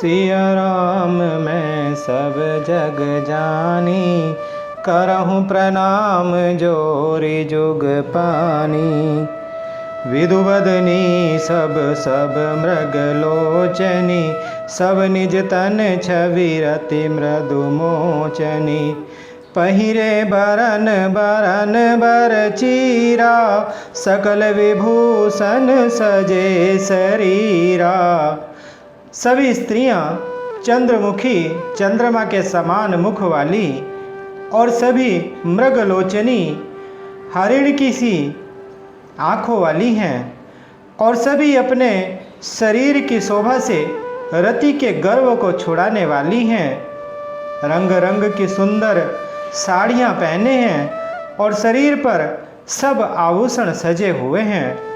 सिया राम मैं सब जग जानी, करहूँ प्रणाम जोरी जुग पानी। विदुवदनी सब सब मृग लोचनी, सब निज तन छवि रति मृदु मोचनी। पहिरे बरन बरन बर चीरा, सकल विभूषण सजे शरीरा। सभी स्त्रियां चंद्रमुखी चंद्रमा के समान मुख वाली और सभी मृगलोचनी हरिण की सी आँखों वाली हैं और सभी अपने शरीर की शोभा से रति के गर्व को छुड़ाने वाली हैं। रंग रंग की सुंदर साड़ियाँ पहने हैं और शरीर पर सब आभूषण सजे हुए हैं।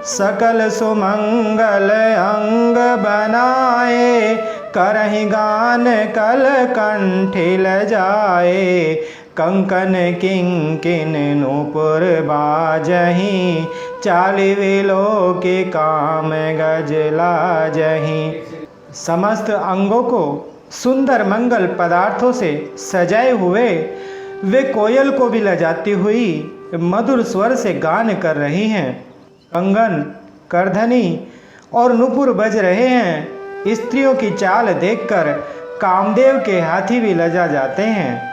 सकल सुमंगल अंग बनाए, करहि गान कल कंठिल जाए। कंकन किंकिन नूपुर बाजहीं, चालि विलोक के काम गज लाजहीं। समस्त अंगों को सुंदर मंगल पदार्थों से सजाए हुए वे कोयल को भी लजाती हुई मधुर स्वर से गान कर रही हैं। कंगन, करधनी और नूपुर बज रहे हैं। स्त्रियों की चाल देखकर कामदेव के हाथी भी लजा जाते हैं।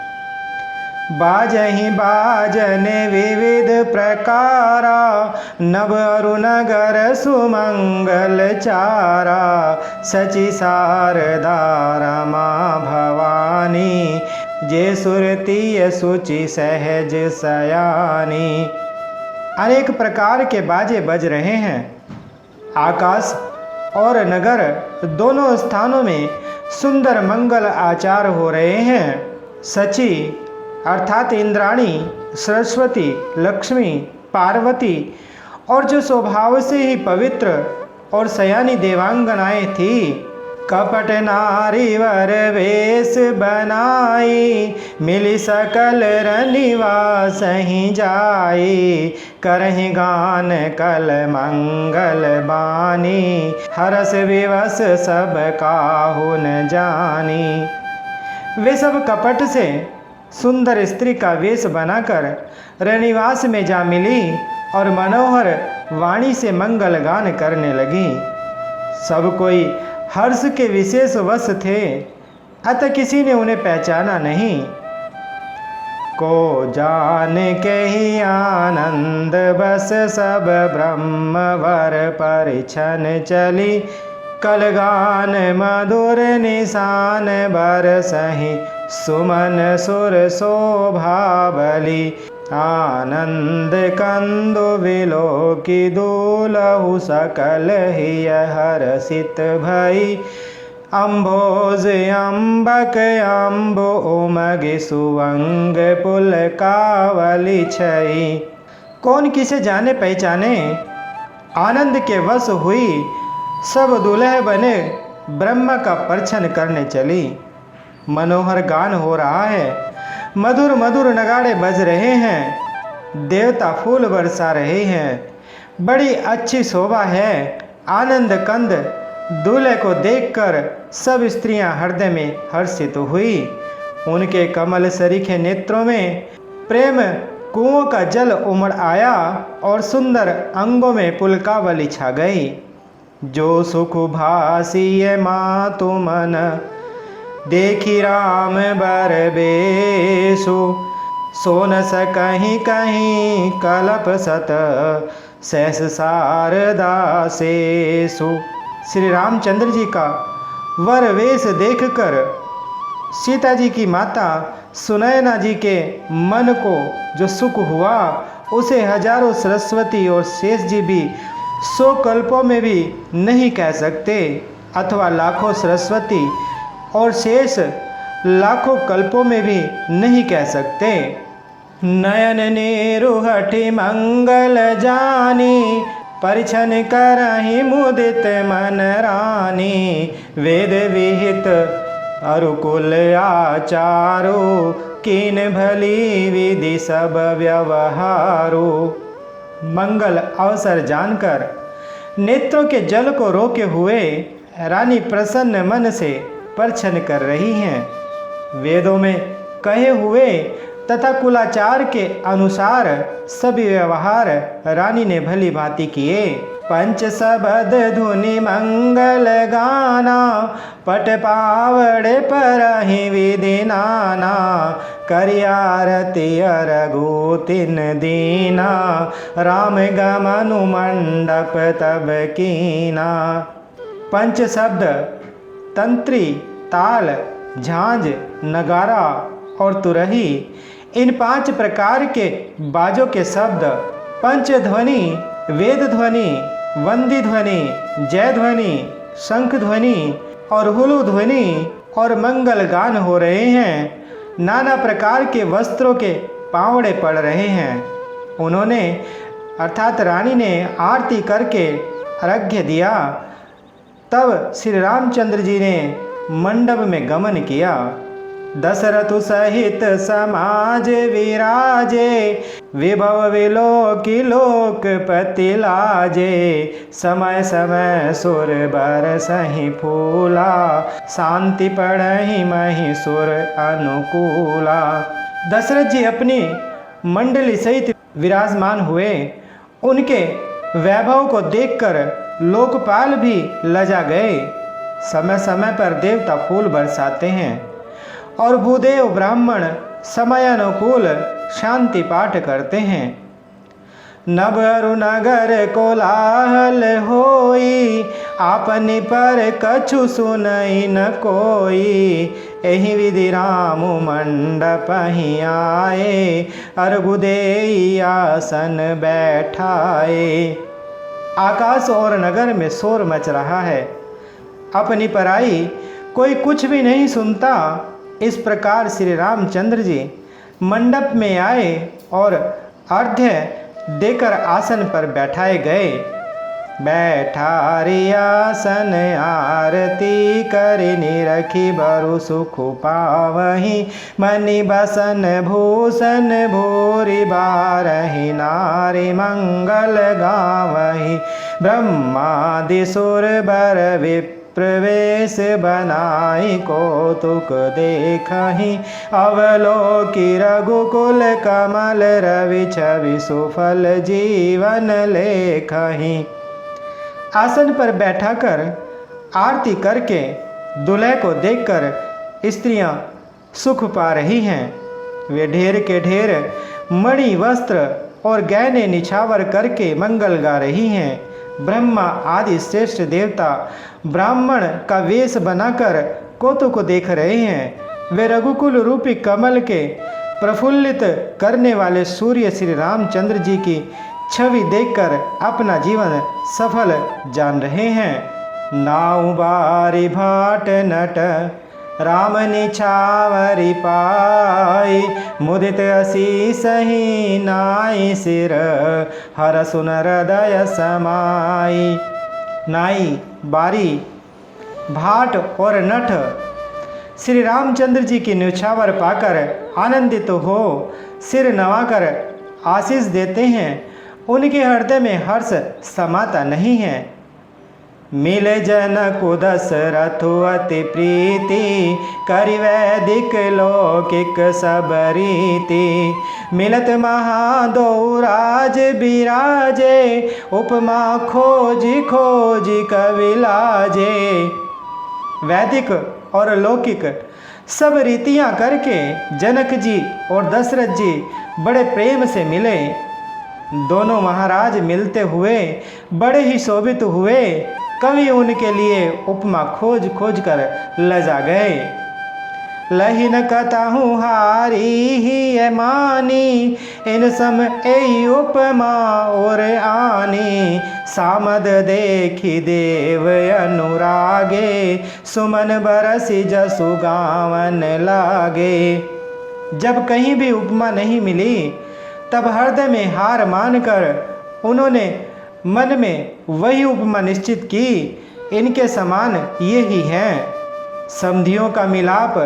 बाजहि बाजन विविध प्रकारा, नभ अरु नगर सुमंगल चारा। सची शारदा रमा भवानी, जे सुरती सुचि सहज सयानी। अनेक प्रकार के बाजे बज रहे हैं। आकाश और नगर दोनों स्थानों में सुंदर मंगल आचार हो रहे हैं। सची अर्थात इंद्राणी, सरस्वती, लक्ष्मी, पार्वती और जो स्वभाव से ही पवित्र और सयानी देवांगनाएं थी, कपट नारी वर वेश बनाई। मिली सकल रनिवास ही जाई, करहि गान कल मंगल बानी। हरस विवश सब काहू न जानी। वे सब कपट से सुंदर स्त्री का वेश बनाकर रनिवास में जा मिली और मनोहर वाणी से मंगल गान करने लगी। सब कोई हर्ष के विशेष वश थे, अतः किसी ने उन्हें पहचाना नहीं। को जान के ही आनंद बस सब ब्रह्मवर परिछन चली। कलगान मधुर निशान बरसहि, सुमन सुर शोभावली। आनंद कंदु विलोकी दूलहु, सकल हिय हरषित भई। अम्भोज अम्बक अम्बु उमगि, सुवंग पुलकावली छई। कौन किसे जाने पहचाने, आनंद के वश हुई सब दुल्हे बने ब्रह्मा का परछन करने चली। मनोहर गान हो रहा है, मधुर मधुर नगाड़े बज रहे हैं, देवता फूल बरसा रहे हैं। बड़ी अच्छी शोभा है। आनंद कंद दूल्हे को देखकर सब स्त्रियां हृदय में हर्षित हुई। उनके कमल सरीखे नेत्रों में प्रेम कुओं का जल उमड़ आया और सुंदर अंगों में पुलकावली छा गई। जो सुख भासी मातु मन, देखी राम बर बेसु। सोन सकहीं कहीं कलप सत, सहस शारदा सेसु। श्री रामचंद्र जी का वर वेश देखकर सीता जी की माता सुनैना जी के मन को जो सुख हुआ, उसे हजारों सरस्वती और शेष जी भी 100 कल्पों में भी नहीं कह सकते, अथवा लाखों सरस्वती और शेष लाखों कल्पों में भी नहीं कह सकते। नयन निरुहठि मंगल जानी, परिछन करहि मुदित मन रानी। वेद विहित अरुकुल आचारो, कीन भली विधि सब व्यवहारो। मंगल अवसर जानकर नेत्रों के जल को रोके हुए रानी प्रसन्न मन से परछन कर रही हैं। वेदों में कहे हुए तथा कुलाचार के अनुसार सभी व्यवहार रानी ने भली भांति किए। पंच सबद धुनि मंगल गाना, पट पावड़े पर ही विधि नाना, करियारती अरघु तिन दीना, राम गमनु मंडप तब कीना। पंच शब्द तंत्री, ताल, झांझ, नगारा और तुरही, इन 5 प्रकार के बाजों के शब्द पंच ध्वनि, वेद ध्वनि, वंदी ध्वनि, जय ध्वनि, शंख ध्वनि और हुलु ध्वनि और मंगल गान हो रहे हैं। नाना प्रकार के वस्त्रों के पावड़े पड़ रहे हैं। उन्होंने अर्थात रानी ने आरती करके अर्घ्य दिया। तब श्री रामचंद्र जी ने मंडप में गमन किया। दशरथु सहित समाज विराजे, विभव विलोकी लोकपति लाजे, समय समय सुर बरसहि फूला, शांति पढ़हि महि सुर अनुकूला। दशरथ जी अपनी मंडली सहित विराजमान हुए। उनके वैभव को देखकर लोकपाल भी लजा गए। समय समय पर देवता फूल बरसाते हैं और भूदेव ब्राह्मण समयानुकूल शांति पाठ करते हैं। नभरु नगर कोलाहल होई, आपनि पर कछु सुनई न कोई, एहि विधि राम मंडप ही आए, अर्घु देई आसन बैठाए। आकाश और नगर में शोर मच रहा है। अपनी पराई कोई कुछ भी नहीं सुनता। इस प्रकार श्री रामचंद्र जी मंडप में आए और अर्घ्य देकर आसन पर बैठाए गए। बैठारी आसन आरती करि निरखी, बरु सुख पावहि मनि बसन भूषण, भूरि बारहि नारी मंगल गावहि, ब्रह्मादि सुर बर प्रवेश बनाई, कौतुक देखहि अवलोकि, रघुकुल कमल रवि छवि, सुफल जीवन लेखहि। आसन पर बैठाकर आरती करके दूल्हे को देखकर स्त्रियां सुख पा रही हैं। वे ढेर के ढेर मणि वस्त्र और गहने निछावर करके मंगल गा रही हैं। ब्रह्मा आदि श्रेष्ठ देवता ब्राह्मण का वेश बनाकर कौतुक को देख रहे हैं। वे रघुकुल रूपी कमल के प्रफुल्लित करने वाले सूर्य श्री रामचंद्र जी की छवि देखकर अपना जीवन सफल जान रहे हैं। नाउ बारी भाट नट राम निछावरि पाई, मुदित असीस ही नाई सिर, हर सुन हृदय समाई। नाई, बारी, भाट और नट श्री रामचंद्र जी की न्यौछावर पाकर आनंदित हो सिर नवाकर आशीष देते हैं। उनके हृदय में हर्ष समाता नहीं है। मिले जनक दशरथु अति प्रीति, करि वैदिक लौकिक सब रीति, मिलत महादो राज बिराजे, उपमा खोजी खोजी कवि लाजे। वैदिक और लौकिक सब रीतियां करके जनक जी और दशरथ जी बड़े प्रेम से मिले। दोनों महाराज मिलते हुए बड़े ही शोभित हुए। कवि उनके लिए उपमा खोज खोज कर लजा गए। लहिन कतहु हारी ही मानी, इन सम ए उपमा और आनी, सामद देखी देव अनुरागे, सुमन बरसी जसु गावन लागे। जब कहीं भी उपमा नहीं मिली तब हृदय में हार मानकर उन्होंने मन में वही उपमा निश्चित की, इनके समान ये ही हैं। समधियों का मिलाप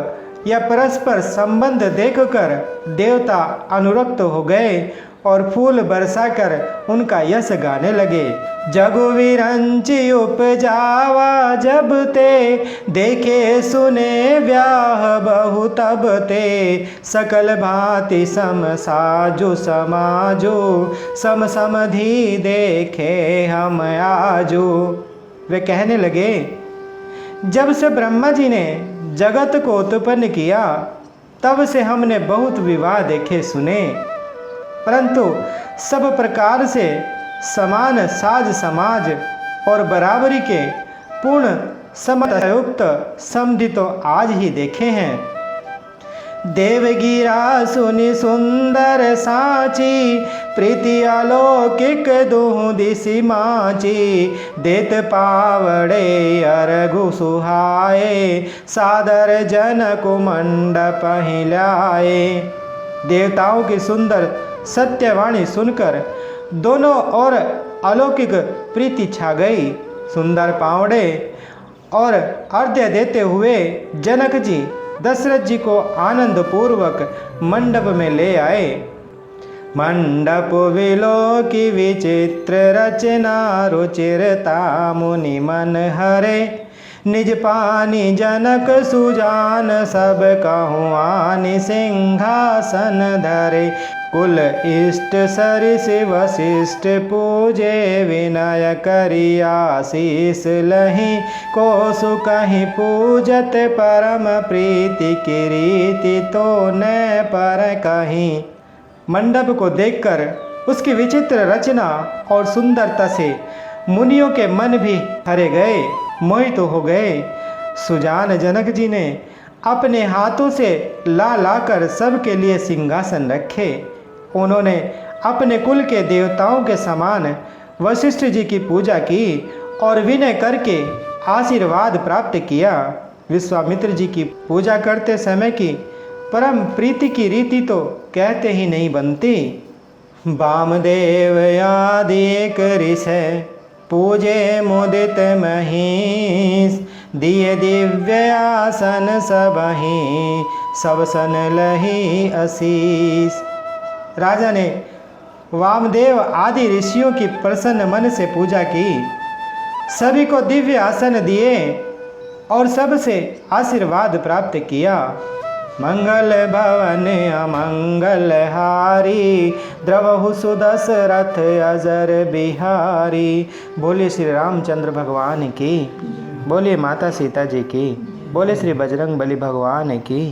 या परस्पर संबंध देखकर देवता अनुरक्त हो गए और फूल बरसाकर उनका यश गाने लगे। जगु विरंचि उपजावा जब ते, देखे सुने व्याह बहु तब ते। सकल भांति सम साजु समाजो, सम समधि देखे हम आजो। वे कहने लगे, जब से ब्रह्मा जी ने जगत को उत्पन्न किया तब से हमने बहुत विवाह देखे सुने, परंतु सब प्रकार से समान साज समाज और बराबरी के पूर्ण समयुक्त समधि तो आज ही देखे हैं। देवगिरा सुनि सुंदर साची, प्रीति अलौकिक दुहु दिशि माची। देत पावड़े अरघु सुहाए, सादर जनक मंडप हिलाए। देवताओं की सुंदर सत्यवाणी सुनकर दोनों ओर अलौकिक प्रीति छा गई। सुंदर पावड़े और अर्घ्य देते हुए जनक जी दशरथ जी को आनंद पूर्वक मंडप में ले आए। मंडप विलोकी विचित्र रचना, रुचिरता मुनि मन हरे। निज पानी जनक सुजान, सब कहूँ आनि सिंहासन धरे। कुल इष्ट सरिस वशिष्ठ पूजे, विनय करि आशीष लहि। कोसु कहीं पूजत परम प्रीति की रीति, तो न पर कहीं। मंडप को देखकर उसकी विचित्र रचना और सुंदरता से मुनियों के मन भी हरे गए, मोहित हो गए। सुजान जनक जी ने अपने हाथों से ला लाकर सबके लिए सिंहासन रखे। उन्होंने अपने कुल के देवताओं के समान वशिष्ठ जी की पूजा की और विनय करके आशीर्वाद प्राप्त किया। विश्वामित्र जी की पूजा करते समय की परम प्रीति की रीति तो कहते ही नहीं बनती। वामदेव आदि ऋषि पूजे मुदित महीस, दिए दिव्य आसन सबहि, सब सन लही आशीष। राजा ने वामदेव आदि ऋषियों की प्रसन्न मन से पूजा की, सभी को दिव्य आसन दिए और सबसे आशीर्वाद प्राप्त किया। मंगल भवन अमंगल हारी, द्रवहु सुदशरथ अजर बिहारी। बोले श्री रामचंद्र भगवान की, बोले माता सीता जी की, बोले श्री बजरंग बली भगवान की।